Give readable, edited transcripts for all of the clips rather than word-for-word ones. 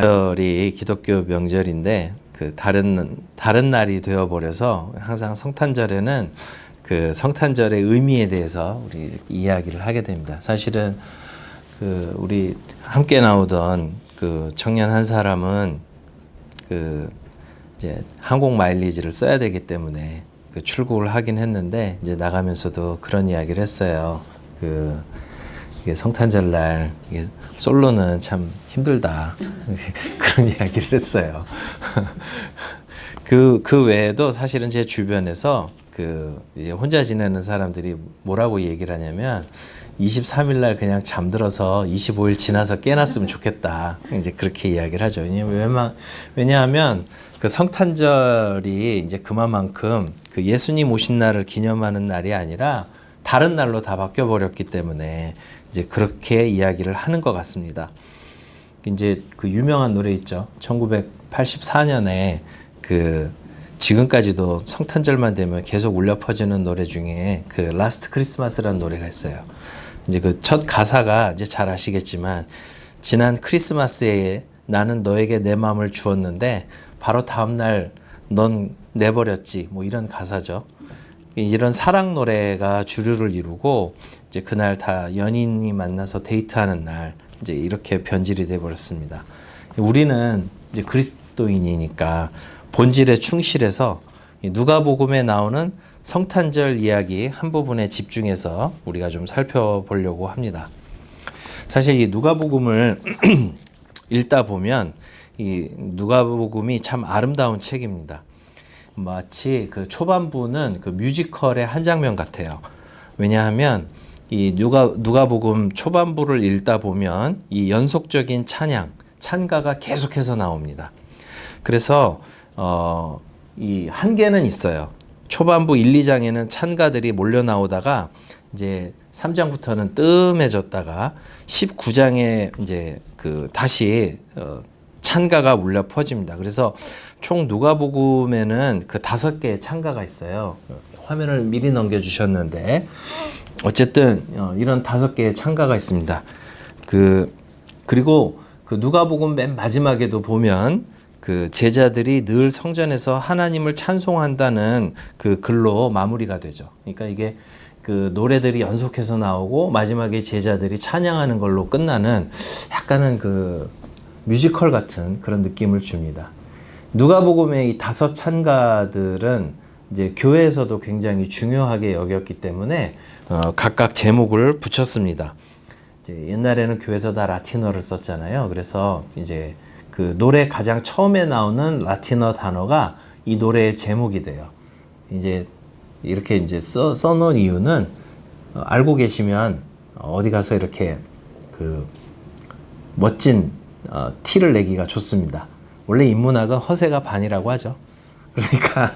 명절이 기독교 명절인데 그 다른 날이 되어 버려서 항상 성탄절에는 그 성탄절의 의미에 대해서 우리 이야기를 하게 됩니다. 사실은 그 우리 함께 나오던 그 청년 한 사람은 그 이제 항공 마일리지를 써야 되기 때문에 그 출국을 하긴 했는데 이제 나가면서도 그런 이야기를 했어요. 그 이게 성탄절 날 이게 솔로는 참 힘들다 그런 이야기를 했어요. 그 외에도 사실은 제 주변에서 그 이제 혼자 지내는 사람들이 뭐라고 얘기를 하냐면 23일 날 그냥 잠들어서 25일 지나서 깨났으면 좋겠다. 이제 그렇게 이야기를 하죠. 왜냐하면 그 성탄절이 이제 그만큼 그 예수님 오신 날을 기념하는 날이 아니라 다른 날로 다 바뀌어 버렸기 때문에 이제 그렇게 이야기를 하는 것 같습니다. 이제 그 유명한 노래 있죠. 1984년에 그 지금까지도 성탄절만 되면 계속 울려 퍼지는 노래 중에 그 라스트 크리스마스라는 노래가 있어요. 이제 그 첫 가사가 이제 잘 아시겠지만 지난 크리스마스에 나는 너에게 내 마음을 주었는데 바로 다음 날 넌 내버렸지. 뭐 이런 가사죠. 이런 사랑 노래가 주류를 이루고 이제 그날 다 연인이 만나서 데이트하는 날 이제 이렇게 변질이 돼 버렸습니다. 우리는 이제 그리스도인이니까 본질에 충실해서 누가복음에 나오는 성탄절 이야기 한 부분에 집중해서 우리가 좀 살펴보려고 합니다. 사실 이 누가복음을 읽다 보면 이 누가복음이 참 아름다운 책입니다. 마치 그 초반부는 그 뮤지컬의 한 장면 같아요. 왜냐하면 이 누가복음 초반부를 읽다 보면 이 연속적인 찬가가 계속해서 나옵니다. 그래서 이 한계는 있어요. 초반부 1, 2장에는 찬가들이 몰려 나오다가 이제 3장부터는 뜸해졌다가 19장에 이제 그 다시 찬가가 울려 퍼집니다. 그래서 총 누가복음에는 그 5개의 찬가가 있어요. 화면을 미리 넘겨주셨는데 어쨌든 이런 5개의 찬가가 있습니다. 그리고 그 누가복음 맨 마지막에도 보면 그 제자들이 늘 성전에서 하나님을 찬송한다는 그 글로 마무리가 되죠. 그러니까 이게 그 노래들이 연속해서 나오고 마지막에 제자들이 찬양하는 걸로 끝나는 약간은 그 뮤지컬 같은 그런 느낌을 줍니다. 누가복음의 이 5 찬가들은 이제 교회에서도 굉장히 중요하게 여겼기 때문에 각각 제목을 붙였습니다. 이제 옛날에는 교회에서 다 라틴어를 썼잖아요. 그래서 이제 그 노래 가장 처음에 나오는 라틴어 단어가 이 노래의 제목이 돼요. 이제 이렇게 이제 써놓은 이유는 알고 계시면 어디 가서 이렇게 그 멋진 티를 내기가 좋습니다. 원래 인문학은 허세가 반이라고 하죠. 그러니까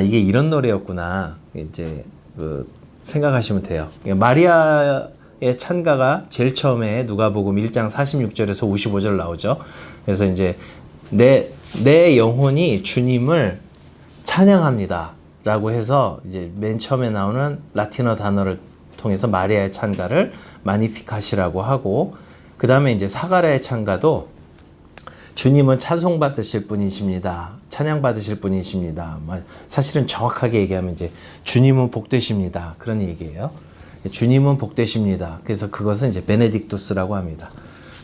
이게 이런 노래였구나 이제 그 생각하시면 돼요. 마리아의 찬가가 제일 처음에 누가복음 1장 46절에서 55절 나오죠. 그래서 이제 내 영혼이 주님을 찬양합니다 라고 해서 이제 맨 처음에 나오는 라틴어 단어를 통해서 마리아의 찬가를 마니피카시라고 하고, 그 다음에 이제 사가랴의 찬가도 주님은 찬송받으실 분이십니다. 찬양받으실 분이십니다. 사실은 정확하게 얘기하면 이제 주님은 복되십니다. 그런 얘기예요. 주님은 복되십니다. 그래서 그것은 이제 베네딕투스라고 합니다.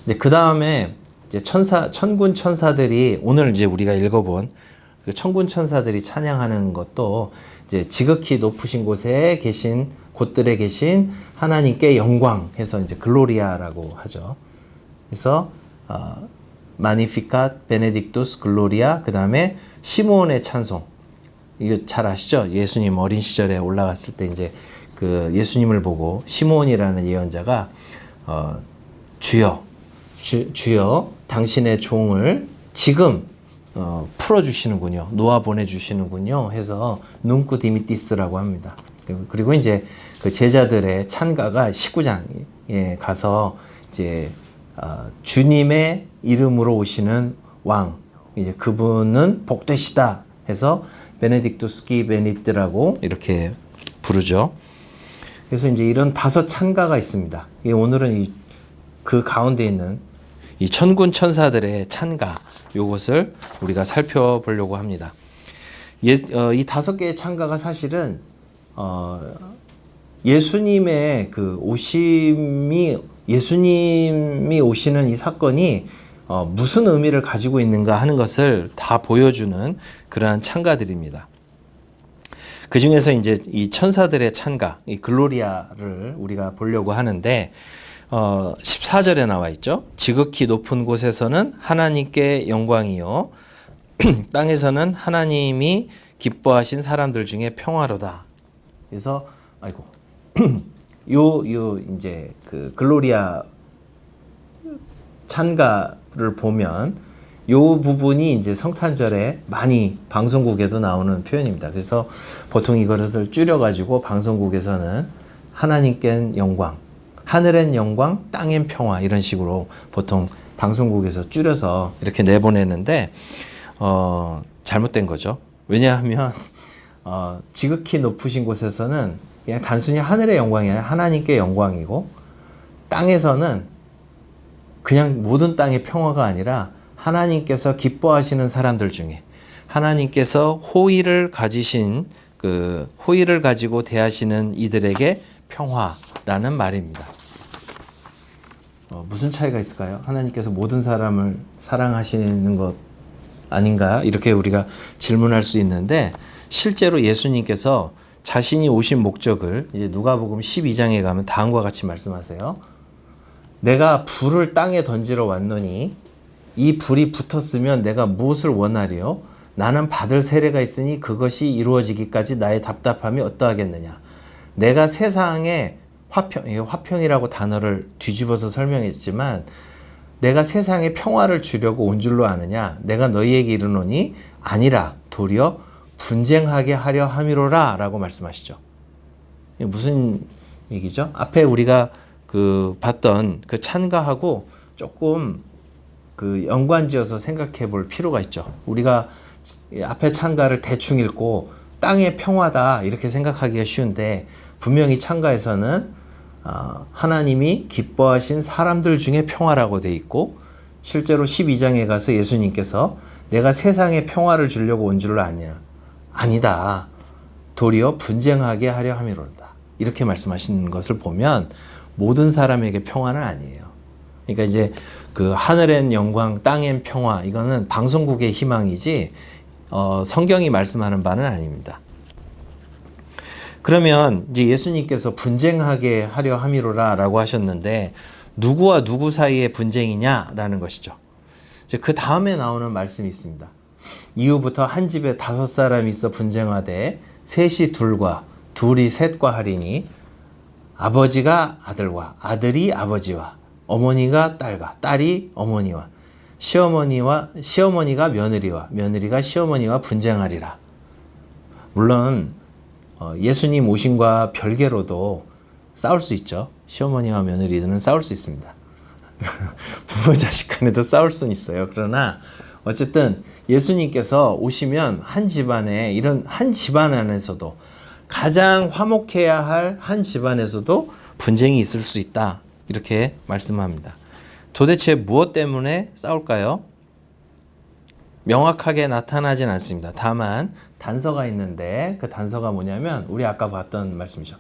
이제 그 다음에 이제 천군 천사들이 오늘 이제 우리가 읽어본 그 천군 천사들이 찬양하는 것도 이제 지극히 높으신 곳에 계신 곳들에 계신 하나님께 영광 해서 이제 글로리아라고 하죠. 그래서 마니피캇, 베네딕투스, 글로리아, 그 다음에 시므온의 찬송. 이거 잘 아시죠? 예수님 어린 시절에 올라갔을 때 이제 그 예수님을 보고 시므온이라는 예언자가 주여 당신의 종을 지금 풀어주시는군요. 놓아 보내주시는군요. 해서 눈쿠 디미티스라고 합니다. 그리고 이제 그 제자들의 찬가가 19장에 가서 이제 주님의 이름으로 오시는 왕, 이제 그분은 복되시다 해서 베네딕투스키 베니트라고 이렇게 부르죠. 그래서 이제 이런 5 찬가가 있습니다. 오늘은 그 가운데 있는 이 천군 천사들의 찬가 요것을 우리가 살펴보려고 합니다. 이 5개의 찬가가 사실은 예수님의 그 예수님이 오시는 이 사건이 무슨 의미를 가지고 있는가 하는 것을 다 보여주는 그러한 찬가들입니다. 그 중에서 이제 이 천사들의 찬가, 이 글로리아를 우리가 보려고 하는데, 14절에 나와 있죠. 지극히 높은 곳에서는 하나님께 영광이요. 땅에서는 하나님이 기뻐하신 사람들 중에 평화로다. 그래서, 이제 그 글로리아 찬가를 보면 요 부분이 이제 성탄절에 많이 방송국에도 나오는 표현입니다. 그래서 보통 이것을 줄여가지고 방송국에서는 하나님께는 영광, 하늘엔 영광, 땅엔 평화 이런 식으로 보통 방송국에서 줄여서 이렇게 내보내는데 잘못된 거죠. 왜냐하면 지극히 높으신 곳에서는 그냥 단순히 하늘의 영광이 아니라 하나님께 영광이고, 땅에서는 그냥 모든 땅의 평화가 아니라 하나님께서 기뻐하시는 사람들 중에 하나님께서 호의를 가지고 대하시는 이들에게 평화라는 말입니다. 무슨 차이가 있을까요? 하나님께서 모든 사람을 사랑하시는 것 아닌가? 이렇게 우리가 질문할 수 있는데, 실제로 예수님께서 자신이 오신 목적을 이제 누가복음 12장에 가면 다음과 같이 말씀하세요. 내가 불을 땅에 던지러 왔노니 이 불이 붙었으면 내가 무엇을 원하리요? 나는 받을 세례가 있으니 그것이 이루어지기까지 나의 답답함이 어떠하겠느냐. 내가 세상에 화평이라고 단어를 뒤집어서 설명했지만, 내가 세상에 평화를 주려고 온 줄로 아느냐. 내가 너희에게 이르노니 아니라 도리어 분쟁하게 하려 함이로라 라고 말씀하시죠. 이게 무슨 얘기죠? 앞에 우리가 봤던 그 찬가하고 조금 연관지어서 생각해 볼 필요가 있죠. 우리가 앞에 찬가를 대충 읽고 땅의 평화다 이렇게 생각하기가 쉬운데, 분명히 찬가에서는 하나님이 기뻐하신 사람들 중에 평화라고 돼 있고, 실제로 12장에 가서 예수님께서 내가 세상에 평화를 주려고 온 줄 아냐. 아니다. 도리어 분쟁하게 하려 함이로다. 이렇게 말씀하시는 것을 보면 모든 사람에게 평화는 아니에요. 그러니까 이제 그 하늘엔 영광, 땅엔 평화, 이거는 방송국의 희망이지 성경이 말씀하는 바는 아닙니다. 그러면 이제 예수님께서 분쟁하게 하려 함이로라 라고 하셨는데, 누구와 누구 사이의 분쟁이냐라는 것이죠. 이제 그 다음에 나오는 말씀이 있습니다. 이후부터 한 집에 5사람이 있어 분쟁하되 셋이 둘과 둘이 셋과 하리니, 아버지가 아들과 아들이 아버지와 어머니가 딸과 딸이 어머니와 시어머니가 며느리와 며느리가 시어머니와 분쟁하리라. 물론 예수님 오심과 별개로도 싸울 수 있죠. 시어머니와 며느리들은 싸울 수 있습니다. 부모 자식 간에도 싸울 수는 있어요. 그러나 어쨌든 예수님께서 오시면 한 집안에, 이런 한 집안 안에서도 가장 화목해야 할 한 집안에서도 분쟁이 있을 수 있다. 이렇게 말씀합니다. 도대체 무엇 때문에 싸울까요? 명확하게 나타나진 않습니다. 다만 단서가 있는데, 그 단서가 뭐냐면 우리 아까 봤던 말씀이죠.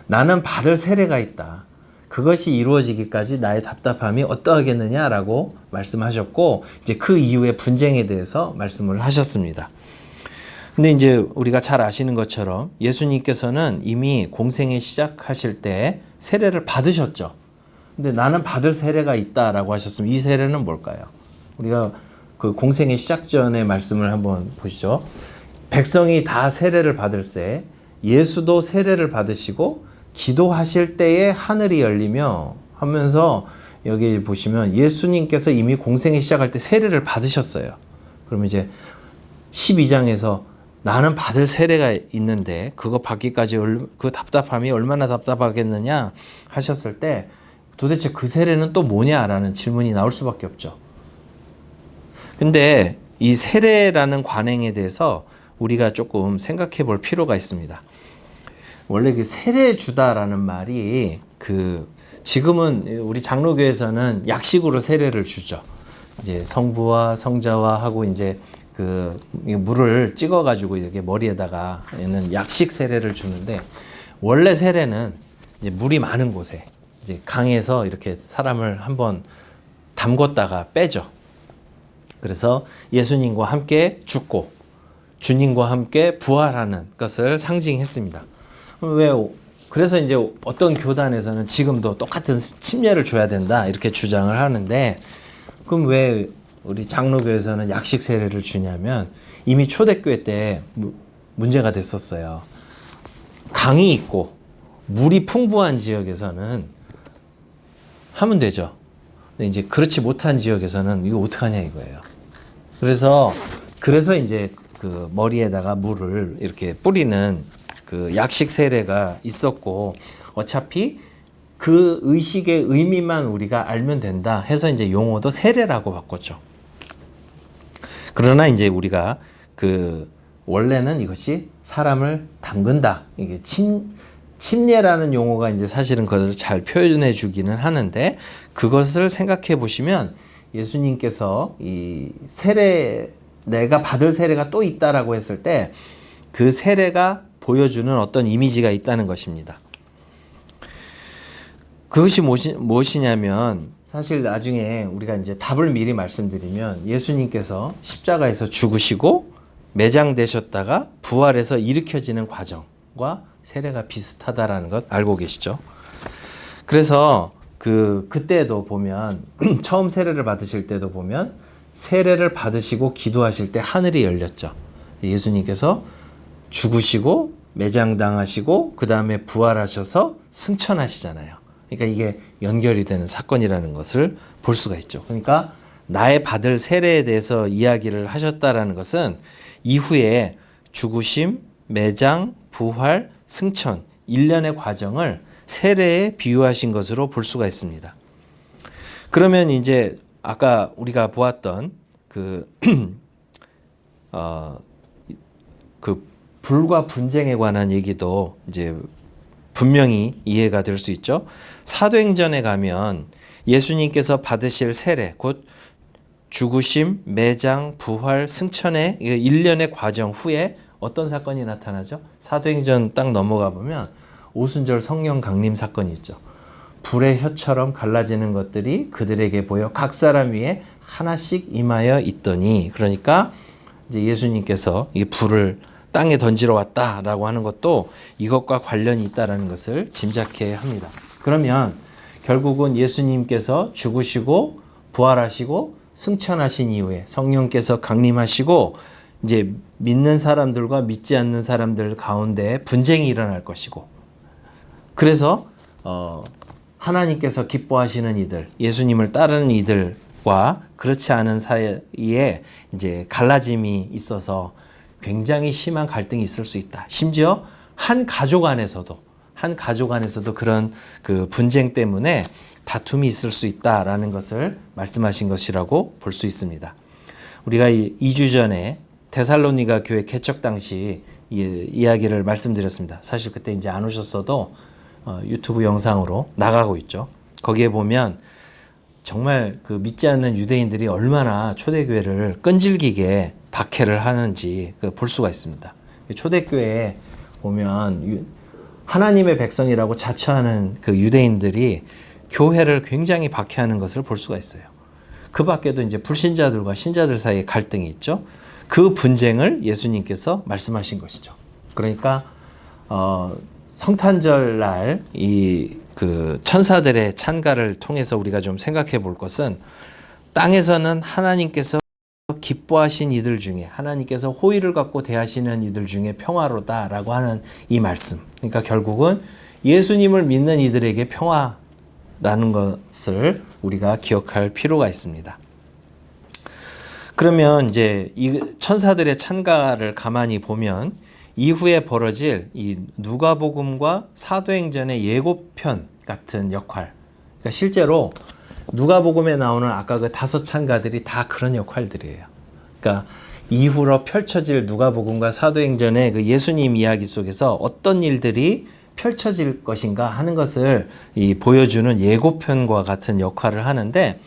나는 받을 세례가 있다. 그것이 이루어지기까지 나의 답답함이 어떠하겠느냐라고 말씀하셨고, 이제 그 이후의 분쟁에 대해서 말씀을 하셨습니다. 근데 이제 우리가 잘 아시는 것처럼 예수님께서는 이미 공생애 시작하실 때 세례를 받으셨죠. 근데 나는 받을 세례가 있다라고 하셨으면 이 세례는 뭘까요? 우리가 그 공생애 시작 전의 말씀을 한번 보시죠. 백성이 다 세례를 받을새 예수도 세례를 받으시고 기도하실 때에 하늘이 열리며 하면서, 여기 보시면 예수님께서 이미 공생애 시작할 때 세례를 받으셨어요. 그러면 이제 12장에서 나는 받을 세례가 있는데 그거 받기까지 그 답답함이 얼마나 답답하겠느냐 하셨을 때, 도대체 그 세례는 또 뭐냐라는 질문이 나올 수밖에 없죠. 근데 이 세례라는 관행에 대해서 우리가 조금 생각해 볼 필요가 있습니다. 원래 그 세례 주다라는 말이 지금은 우리 장로교에서는 약식으로 세례를 주죠. 이제 성부와 성자와 하고 이제 그 물을 찍어가지고 이렇게 머리에다가 얘는 약식 세례를 주는데, 원래 세례는 이제 물이 많은 곳에 이제 강에서 이렇게 사람을 한번 담궜다가 빼죠. 그래서 예수님과 함께 죽고 주님과 함께 부활하는 것을 상징했습니다. 그래서 이제 어떤 교단에서는 지금도 똑같은 침례를 줘야 된다 이렇게 주장을 하는데, 그럼 왜 우리 장로교에서는 약식 세례를 주냐면, 이미 초대교회 때 문제가 됐었어요. 강이 있고 물이 풍부한 지역에서는 하면 되죠. 근데 이제 그렇지 못한 지역에서는 이거 어떡하냐 이거예요. 그래서 이제 그 머리에다가 물을 이렇게 뿌리는 그 약식 세례가 있었고, 어차피 그 의식의 의미만 우리가 알면 된다 해서 이제 용어도 세례라고 바꿨죠. 그러나 이제 우리가 그 원래는 이것이 사람을 담근다. 이게 침례라는 용어가 이제 사실은 그걸 잘 표현해 주기는 하는데, 그것을 생각해 보시면 예수님께서 이 세례, 내가 받을 세례가 또 있다라고 했을 때 그 세례가 보여주는 어떤 이미지가 있다는 것입니다. 그것이 무엇이냐면, 사실 나중에 우리가 이제 답을 미리 말씀드리면, 예수님께서 십자가에서 죽으시고 매장되셨다가 부활해서 일으켜지는 과정과 세례가 비슷하다라는 것 알고 계시죠? 그래서 그때도 보면 처음 세례를 받으실 때도 보면 세례를 받으시고 기도하실 때 하늘이 열렸죠. 예수님께서 죽으시고 매장당하시고 그 다음에 부활하셔서 승천하시잖아요. 그러니까 이게 연결이 되는 사건이라는 것을 볼 수가 있죠. 그러니까 나의 받을 세례에 대해서 이야기를 하셨다라는 것은 이후에 죽으심, 매장, 부활, 승천, 일련의 과정을 세례에 비유하신 것으로 볼 수가 있습니다. 그러면 이제 아까 우리가 보았던 그 불과 분쟁에 관한 얘기도 이제 분명히 이해가 될 수 있죠. 사도행전에 가면 예수님께서 받으실 세례, 곧 죽으심, 매장, 부활, 승천의 일련의 과정 후에 어떤 사건이 나타나죠? 사도행전 딱 넘어가 보면 오순절 성령 강림 사건이 있죠. 불의 혀처럼 갈라지는 것들이 그들에게 보여 각 사람 위에 하나씩 임하여 있더니, 그러니까 이제 예수님께서 이 불을 땅에 던지러 왔다라고 하는 것도 이것과 관련이 있다라는 것을 짐작해야 합니다. 그러면 결국은 예수님께서 죽으시고 부활하시고 승천하신 이후에 성령께서 강림하시고 이제 믿는 사람들과 믿지 않는 사람들 가운데 분쟁이 일어날 것이고, 그래서 하나님께서 기뻐하시는 이들, 예수님을 따르는 이들과 그렇지 않은 사이에 이제 갈라짐이 있어서 굉장히 심한 갈등이 있을 수 있다. 심지어 한 가족 안에서도 그런 그 분쟁 때문에 다툼이 있을 수 있다라는 것을 말씀하신 것이라고 볼 수 있습니다. 우리가 2주 전에 데살로니가 교회 개척 당시 이야기를 말씀드렸습니다. 사실 그때 이제 안 오셨어도 유튜브 영상으로 나가고 있죠. 거기에 보면 정말 그 믿지 않는 유대인들이 얼마나 초대교회를 끈질기게 박해를 하는지 볼 수가 있습니다. 초대교회에 보면 하나님의 백성이라고 자처하는 그 유대인들이 교회를 굉장히 박해하는 것을 볼 수가 있어요. 그 밖에도 이제 불신자들과 신자들 사이에 갈등이 있죠. 그 분쟁을 예수님께서 말씀하신 것이죠. 그러니까 성탄절 날 이 그 천사들의 찬가를 통해서 우리가 좀 생각해 볼 것은, 땅에서는 하나님께서 기뻐하신 이들 중에, 하나님께서 호의를 갖고 대하시는 이들 중에 평화로다라고 하는 이 말씀. 그러니까 결국은 예수님을 믿는 이들에게 평화라는 것을 우리가 기억할 필요가 있습니다. 그러면 이제 이 천사들의 찬가를 가만히 보면 이후에 벌어질 이 누가복음과 사도행전의 예고편 같은 역할. 그러니까 실제로 누가복음에 나오는 아까 그 5 찬가들이 다 그런 역할들이에요. 그러니까 이후로 펼쳐질 누가복음과 사도행전의 그 예수님 이야기 속에서 어떤 일들이 펼쳐질 것인가 하는 것을 보여주는 예고편과 같은 역할을 하는데,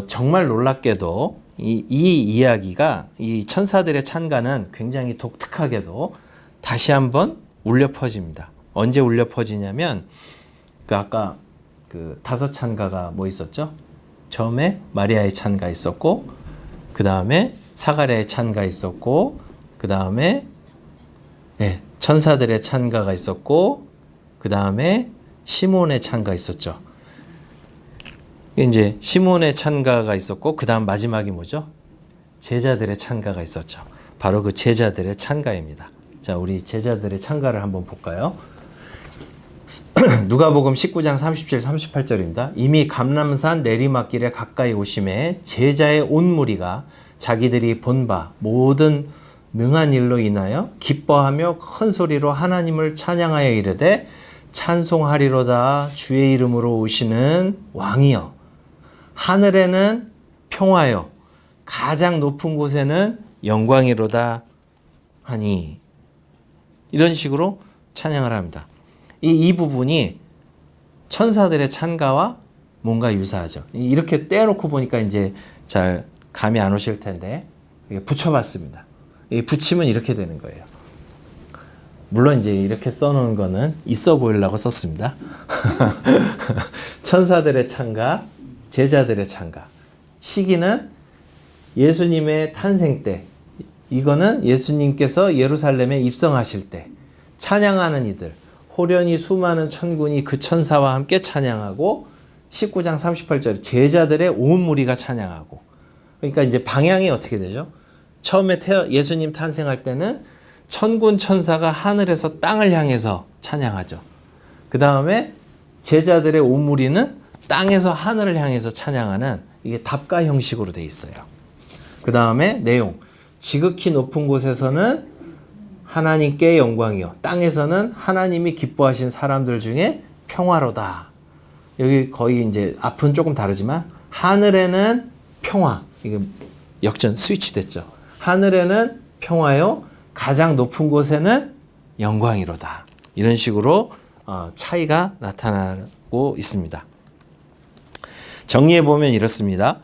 정말 놀랍게도 이 이야기가, 이 천사들의 찬가는 굉장히 독특하게도 다시 한번 울려 퍼집니다. 언제 울려 퍼지냐면, 아까 그 5찬가가 뭐 있었죠? 처음에 마리아의 찬가 있었고, 그 다음에 사가랴의 찬가 있었고, 그 다음에 천사들의 찬가가 있었고, 그 다음에 시몬의 찬가 있었죠. 이제 시몬의 찬가가 있었고, 그 다음 마지막이 뭐죠? 제자들의 찬가가 있었죠. 바로 그 제자들의 찬가입니다. 자, 우리 제자들의 찬가를 한번 볼까요? 누가복음 19장 37, 38절입니다. 이미 감람산 내리막길에 가까이 오심에 제자의 온 무리가 자기들이 본 바 모든 능한 일로 인하여 기뻐하며 큰 소리로 하나님을 찬양하여 이르되 찬송하리로다 주의 이름으로 오시는 왕이여 하늘에는 평화여 가장 높은 곳에는 영광이로다 하니, 이런 식으로 찬양을 합니다. 이 부분이 천사들의 찬가와 뭔가 유사하죠. 이렇게 떼어놓고 보니까 이제 잘 감이 안 오실 텐데 붙여봤습니다. 붙이면 이렇게 되는 거예요. 물론 이제 이렇게 써놓은 거는 있어 보이려고 썼습니다. 천사들의 찬가, 제자들의 찬가. 시기는 예수님의 탄생 때, 이거는 예수님께서 예루살렘에 입성하실 때 찬양하는 이들, 호련히 수많은 천군이 그 천사와 함께 찬양하고, 19장 38절 제자들의 온 무리가 찬양하고. 그러니까 이제 방향이 어떻게 되죠? 처음에 예수님 탄생할 때는 천군 천사가 하늘에서 땅을 향해서 찬양하죠. 그 다음에 제자들의 온 무리는 땅에서 하늘을 향해서 찬양하는, 이게 답가 형식으로 돼 있어요. 그 다음에 내용, 지극히 높은 곳에서는 하나님께 영광이요 땅에서는 하나님이 기뻐하신 사람들 중에 평화로다. 여기 거의 이제 앞은 조금 다르지만 하늘에는 평화, 이게 역전 스위치 됐죠. 하늘에는 평화요 가장 높은 곳에는 영광이로다. 이런 식으로 차이가 나타나고 있습니다. 정리해 보면 이렇습니다.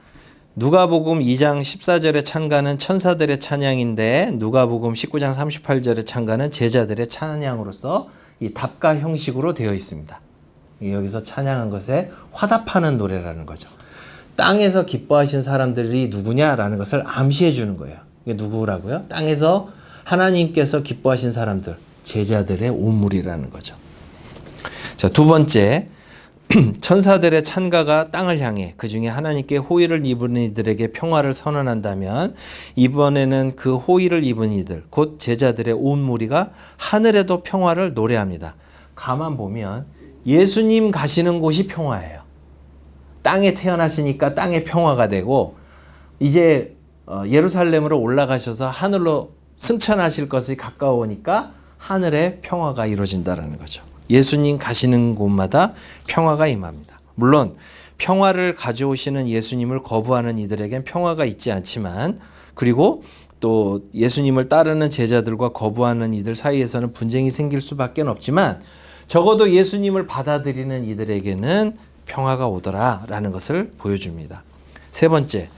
누가복음 2장 14절의 찬가는 천사들의 찬양인데, 누가복음 19장 38절의 찬가는 제자들의 찬양으로서 이 답가 형식으로 되어 있습니다. 여기서 찬양한 것에 화답하는 노래라는 거죠. 땅에서 기뻐하신 사람들이 누구냐라는 것을 암시해 주는 거예요. 이게 누구라고요? 땅에서 하나님께서 기뻐하신 사람들, 제자들의 온 무리라는 거죠. 자, 두 번째, 천사들의 찬가가 땅을 향해 그 중에 하나님께 호의를 입은 이들에게 평화를 선언한다면, 이번에는 그 호의를 입은 이들, 곧 제자들의 온 무리가 하늘에도 평화를 노래합니다. 가만 보면 예수님 가시는 곳이 평화예요. 땅에 태어나시니까 땅에 평화가 되고, 이제 예루살렘으로 올라가셔서 하늘로 승천하실 것이 가까우니까 하늘에 평화가 이루어진다는 거죠. 예수님 가시는 곳마다 평화가 임합니다. 물론 평화를 가져오시는 예수님을 거부하는 이들에겐 평화가 있지 않지만, 그리고 또 예수님을 따르는 제자들과 거부하는 이들 사이에서는 분쟁이 생길 수밖에 없지만, 적어도 예수님을 받아들이는 이들에게는 평화가 오더라라는 것을 보여줍니다. 세 번째,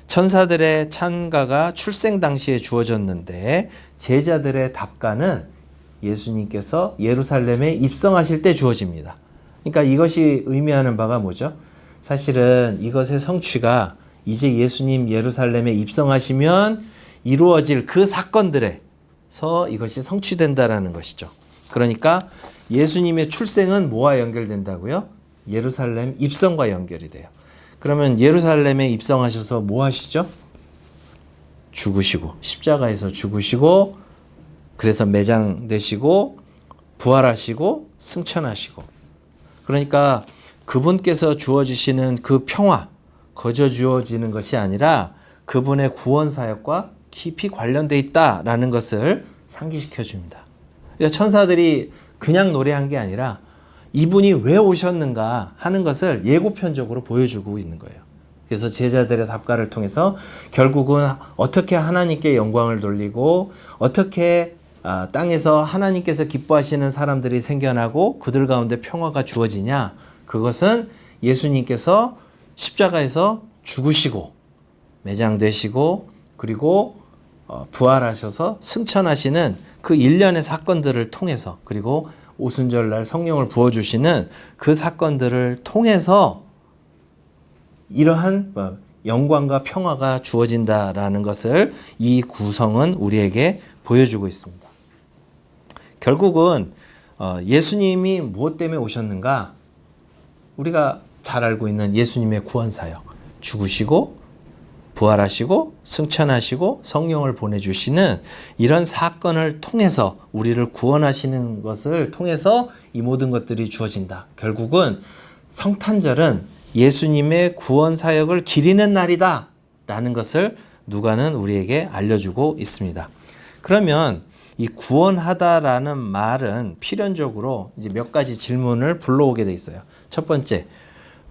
천사들의 찬가가 출생 당시에 주어졌는데, 제자들의 답가는 예수님께서 예루살렘에 입성하실 때 주어집니다. 그러니까 이것이 의미하는 바가 뭐죠? 사실은 이것의 성취가 이제 예수님 예루살렘에 입성하시면 이루어질 그 사건들에서 이것이 성취된다라는 것이죠. 그러니까 예수님의 출생은 뭐와 연결된다고요? 예루살렘 입성과 연결이 돼요. 그러면 예루살렘에 입성하셔서 뭐 하시죠? 죽으시고, 십자가에서 죽으시고, 그래서 매장되시고, 부활하시고, 승천하시고. 그러니까 그분께서 주어지시는 그 평화, 거저 주어지는 것이 아니라 그분의 구원 사역과 깊이 관련되어 있다라는 것을 상기시켜 줍니다. 그러니까 천사들이 그냥 노래한 게 아니라 이분이 왜 오셨는가 하는 것을 예고편적으로 보여주고 있는 거예요. 그래서 제자들의 답가를 통해서 결국은 어떻게 하나님께 영광을 돌리고 어떻게 땅에서 하나님께서 기뻐하시는 사람들이 생겨나고 그들 가운데 평화가 주어지냐? 그것은 예수님께서 십자가에서 죽으시고 매장되시고 그리고 부활하셔서 승천하시는 그 일련의 사건들을 통해서, 그리고 오순절날 성령을 부어주시는 그 사건들을 통해서 이러한 영광과 평화가 주어진다라는 것을 이 구성은 우리에게 보여주고 있습니다. 결국은 예수님이 무엇 때문에 오셨는가? 우리가 잘 알고 있는 예수님의 구원사역, 죽으시고 부활하시고 승천하시고 성령을 보내주시는 이런 사건을 통해서 우리를 구원하시는 것을 통해서 이 모든 것들이 주어진다. 결국은 성탄절은 예수님의 구원 사역을 기리는 날이다 라는 것을 누가는 우리에게 알려주고 있습니다. 그러면 이 구원하다라는 말은 필연적으로 이제 몇 가지 질문을 불러오게 돼 있어요. 첫 번째,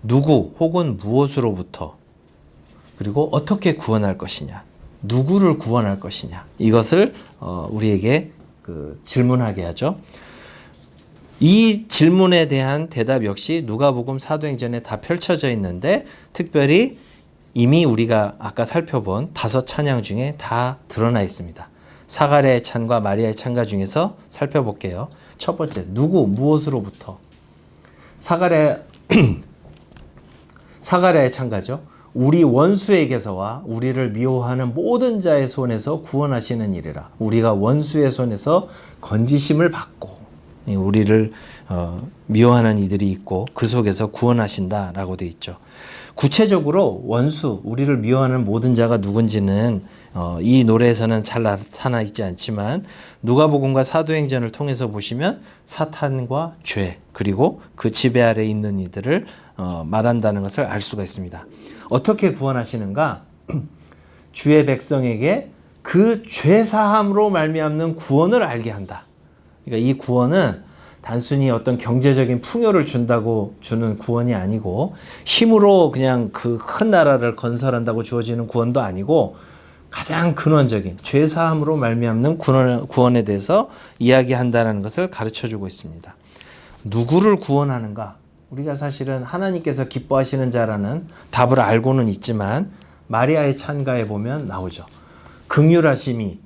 누구 혹은 무엇으로부터, 그리고 어떻게 구원할 것이냐, 누구를 구원할 것이냐, 이것을 우리에게 질문하게 하죠. 이 질문에 대한 대답 역시 누가복음 사도행전에 다 펼쳐져 있는데, 특별히 이미 우리가 아까 살펴본 5 찬양 중에 다 드러나 있습니다. 사가랴의 찬과 마리아의 찬가 중에서 살펴볼게요. 첫 번째, 누구, 무엇으로부터. 사가랴의 찬가죠. 우리 원수에게서와 우리를 미워하는 모든 자의 손에서 구원하시는 이래라. 우리가 원수의 손에서 건지심을 받고 우리를 미워하는 이들이 있고 그 속에서 구원하신다라고 되어 있죠. 구체적으로 원수, 우리를 미워하는 모든 자가 누군지는 이 노래에서는 잘 나타나 있지 않지만 누가복음과 사도행전을 통해서 보시면 사탄과 죄, 그리고 그 지배 아래 있는 이들을 말한다는 것을 알 수가 있습니다. 어떻게 구원하시는가? 주의 백성에게 그 죄 사함으로 말미암는 구원을 알게 한다. 그러니까 이 구원은 단순히 어떤 경제적인 풍요를 준다고 주는 구원이 아니고, 힘으로 그냥 그 큰 나라를 건설한다고 주어지는 구원도 아니고, 가장 근원적인 죄 사함으로 말미암는 구원에 대해서 이야기한다는 것을 가르쳐주고 있습니다. 누구를 구원하는가? 우리가 사실은 하나님께서 기뻐하시는 자라는 답을 알고는 있지만 마리아의 찬가에 보면 나오죠. 긍휼하심이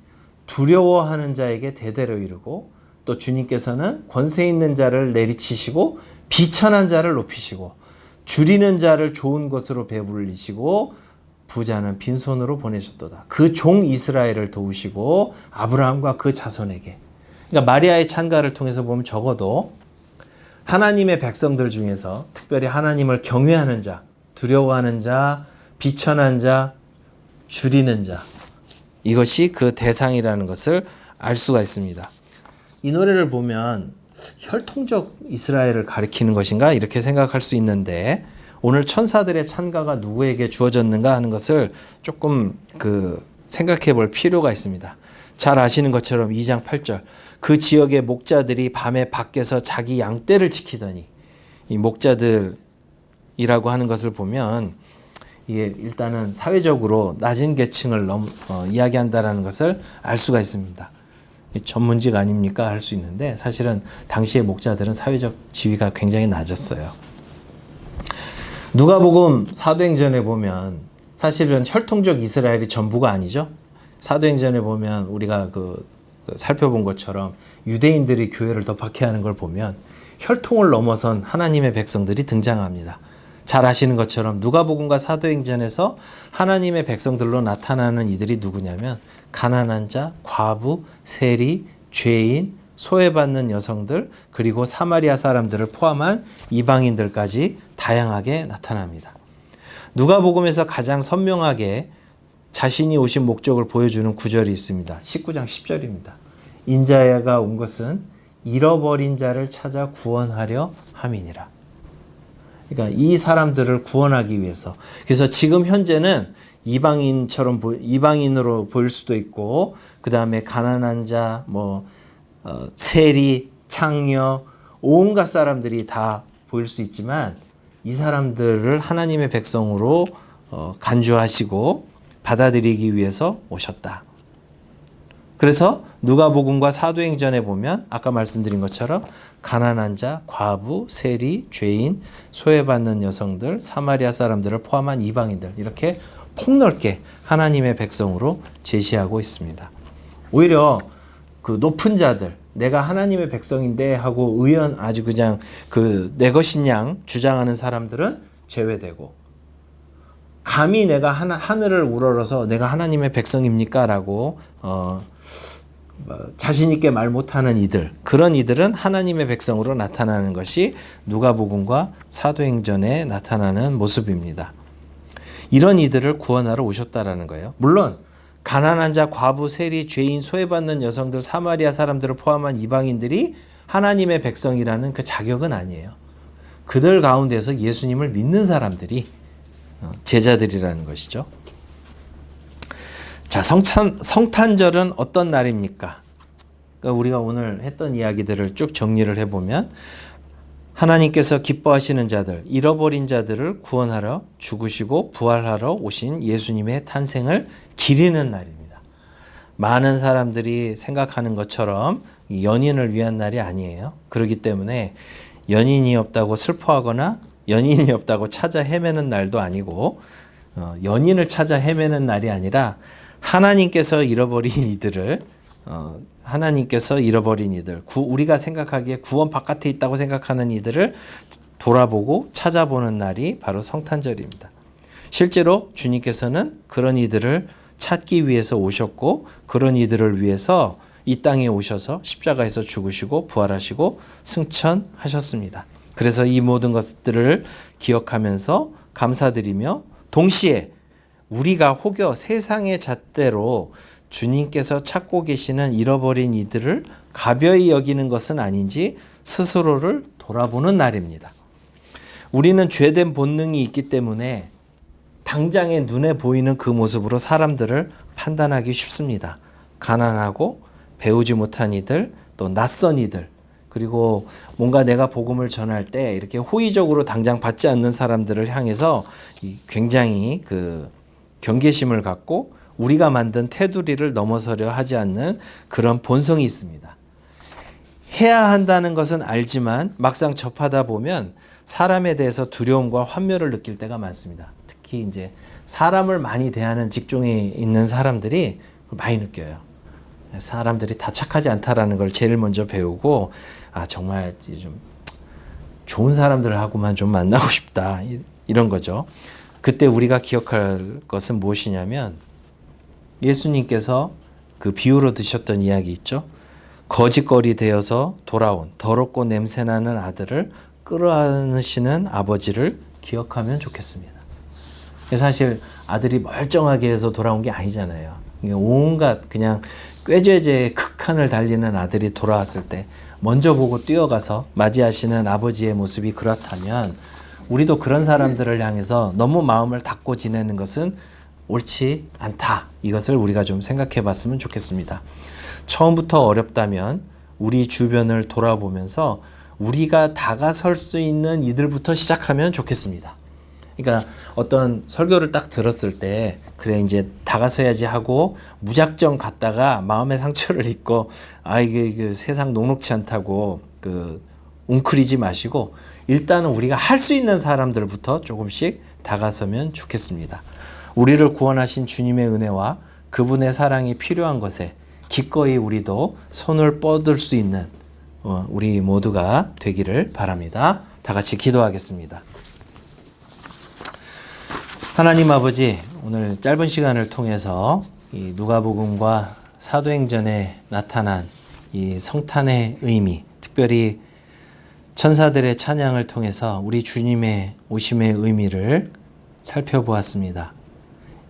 두려워하는 자에게 대대로 이르고, 또 주님께서는 권세 있는 자를 내리치시고 비천한 자를 높이시고 줄이는 자를 좋은 것으로 배불리시고 부자는 빈손으로 보내셨도다. 그 종 이스라엘을 도우시고 아브라함과 그 자손에게. 그러니까 마리아의 찬가를 통해서 보면 적어도 하나님의 백성들 중에서 특별히 하나님을 경외하는 자, 두려워하는 자, 비천한 자, 줄이는 자, 이것이 그 대상이라는 것을 알 수가 있습니다. 이 노래를 보면 혈통적 이스라엘을 가리키는 것인가 이렇게 생각할 수 있는데, 오늘 천사들의 찬가가 누구에게 주어졌는가 하는 것을 조금 생각해 볼 필요가 있습니다. 잘 아시는 것처럼 2장 8절, 그 지역의 목자들이 밤에 밖에서 자기 양떼를 지키더니, 이 목자들이라고 하는 것을 보면 이게 일단은 사회적으로 낮은 계층을 이야기한다는 것을 알 수가 있습니다. 전문직 아닙니까? 할 수 있는데 사실은 당시의 목자들은 사회적 지위가 굉장히 낮았어요. 누가복음 사도행전에 보면 사실은 혈통적 이스라엘이 전부가 아니죠. 사도행전에 보면 우리가 살펴본 것처럼 유대인들이 교회를 더 박해하는 걸 보면 혈통을 넘어선 하나님의 백성들이 등장합니다. 잘 아시는 것처럼 누가복음과 사도행전에서 하나님의 백성들로 나타나는 이들이 누구냐면 가난한 자, 과부, 세리, 죄인, 소외받는 여성들, 그리고 사마리아 사람들을 포함한 이방인들까지 다양하게 나타납니다. 누가복음에서 가장 선명하게 자신이 오신 목적을 보여주는 구절이 있습니다. 19장 10절입니다. 인자가 온 것은 잃어버린 자를 찾아 구원하려 함이니라. 그러니까 이 사람들을 구원하기 위해서. 그래서 지금 현재는 이방인으로 보일 수도 있고, 그 다음에 가난한 자, 세리, 창녀, 온갖 사람들이 다 보일 수 있지만 이 사람들을 하나님의 백성으로 간주하시고 받아들이기 위해서 오셨다. 그래서 누가복음과 사도행전에 보면 아까 말씀드린 것처럼 가난한 자, 과부, 세리, 죄인, 소외받는 여성들, 사마리아 사람들을 포함한 이방인들 이렇게 폭넓게 하나님의 백성으로 제시하고 있습니다. 오히려 그 높은 자들, 내가 하나님의 백성인데 하고 아주 그냥 내 것인 양 주장하는 사람들은 제외되고, 감히 내가 하늘을 우러러서 내가 하나님의 백성입니까? 라고 자신 있게 말 못하는 이들, 그런 이들은 하나님의 백성으로 나타나는 것이 누가복음과 사도행전에 나타나는 모습입니다. 이런 이들을 구원하러 오셨다라는 거예요. 물론 가난한 자, 과부, 세리, 죄인, 소외받는 여성들, 사마리아 사람들을 포함한 이방인들이 하나님의 백성이라는 그 자격은 아니에요. 그들 가운데서 예수님을 믿는 사람들이 제자들이라는 것이죠. 자, 성탄절은 어떤 날입니까? 그러니까 우리가 오늘 했던 이야기들을 쭉 정리를 해보면 하나님께서 기뻐하시는 자들, 잃어버린 자들을 구원하러 죽으시고 부활하러 오신 예수님의 탄생을 기리는 날입니다. 많은 사람들이 생각하는 것처럼 연인을 위한 날이 아니에요. 그렇기 때문에 연인이 없다고 슬퍼하거나 연인이 없다고 찾아 헤매는 날도 아니고, 연인을 찾아 헤매는 날이 아니라 하나님께서 잃어버린 이들, 우리가 생각하기에 구원 바깥에 있다고 생각하는 이들을 돌아보고 찾아보는 날이 바로 성탄절입니다. 실제로 주님께서는 그런 이들을 찾기 위해서 오셨고, 그런 이들을 위해서 이 땅에 오셔서 십자가에서 죽으시고 부활하시고 승천하셨습니다. 그래서 이 모든 것들을 기억하면서 감사드리며, 동시에 우리가 혹여 세상의 잣대로 주님께서 찾고 계시는 잃어버린 이들을 가벼이 여기는 것은 아닌지 스스로를 돌아보는 날입니다. 우리는 죄된 본능이 있기 때문에 당장에 눈에 보이는 그 모습으로 사람들을 판단하기 쉽습니다. 가난하고 배우지 못한 이들, 또 낯선 이들, 그리고 뭔가 내가 복음을 전할 때 이렇게 호의적으로 당장 받지 않는 사람들을 향해서 굉장히 경계심을 갖고 우리가 만든 테두리를 넘어서려 하지 않는 그런 본성이 있습니다. 해야 한다는 것은 알지만 막상 접하다 보면 사람에 대해서 두려움과 환멸을 느낄 때가 많습니다. 특히 이제 사람을 많이 대하는 직종에 있는 사람들이 많이 느껴요. 사람들이 다 착하지 않다라는 걸 제일 먼저 배우고, 정말 좀 좋은 사람들하고만 좀 만나고 싶다, 이런 거죠. 그때 우리가 기억할 것은 무엇이냐면 예수님께서 그 비유로 드셨던 이야기 있죠. 거짓거리 되어서 돌아온 더럽고 냄새나는 아들을 끌어안으시는 아버지를 기억하면 좋겠습니다. 사실 아들이 멀쩡하게 해서 돌아온 게 아니잖아요. 온갖 그냥 꾀죄죄의 극한을 달리는 아들이 돌아왔을 때 먼저 보고 뛰어가서 맞이하시는 아버지의 모습이 그렇다면, 우리도 그런 사람들을 향해서 너무 마음을 닫고 지내는 것은 옳지 않다. 이것을 우리가 좀 생각해 봤으면 좋겠습니다. 처음부터 어렵다면 우리 주변을 돌아보면서 우리가 다가설 수 있는 이들부터 시작하면 좋겠습니다. 그러니까 어떤 설교를 딱 들었을 때, 그래 이제 다가서야지 하고 무작정 갔다가 마음의 상처를 입고 이게 세상 녹록지 않다고 웅크리지 마시고, 일단은 우리가 할 수 있는 사람들부터 조금씩 다가서면 좋겠습니다. 우리를 구원하신 주님의 은혜와 그분의 사랑이 필요한 것에 기꺼이 우리도 손을 뻗을 수 있는 우리 모두가 되기를 바랍니다. 다 같이 기도하겠습니다. 하나님 아버지, 오늘 짧은 시간을 통해서 이 누가복음과 사도행전에 나타난 이 성탄의 의미, 특별히 천사들의 찬양을 통해서 우리 주님의 오심의 의미를 살펴보았습니다.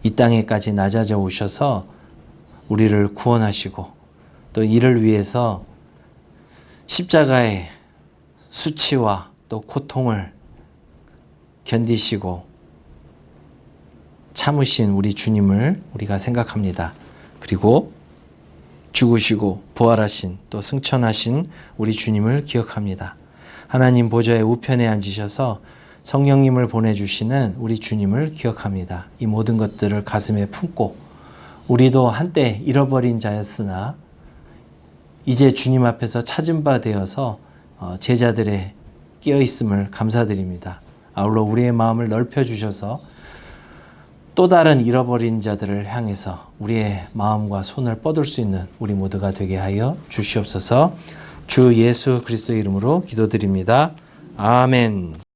이 땅에까지 낮아져 오셔서 우리를 구원하시고, 또 이를 위해서 십자가의 수치와 또 고통을 견디시고 참으신 우리 주님을 우리가 생각합니다. 그리고 죽으시고 부활하신, 또 승천하신 우리 주님을 기억합니다. 하나님 보좌의 우편에 앉으셔서 성령님을 보내주시는 우리 주님을 기억합니다. 이 모든 것들을 가슴에 품고, 우리도 한때 잃어버린 자였으나 이제 주님 앞에서 찾은 바 되어서 제자들의 끼어있음을 감사드립니다. 아울러 우리의 마음을 넓혀주셔서 또 다른 잃어버린 자들을 향해서 우리의 마음과 손을 뻗을 수 있는 우리 모두가 되게 하여 주시옵소서. 주 예수 그리스도의 이름으로 기도드립니다. 아멘.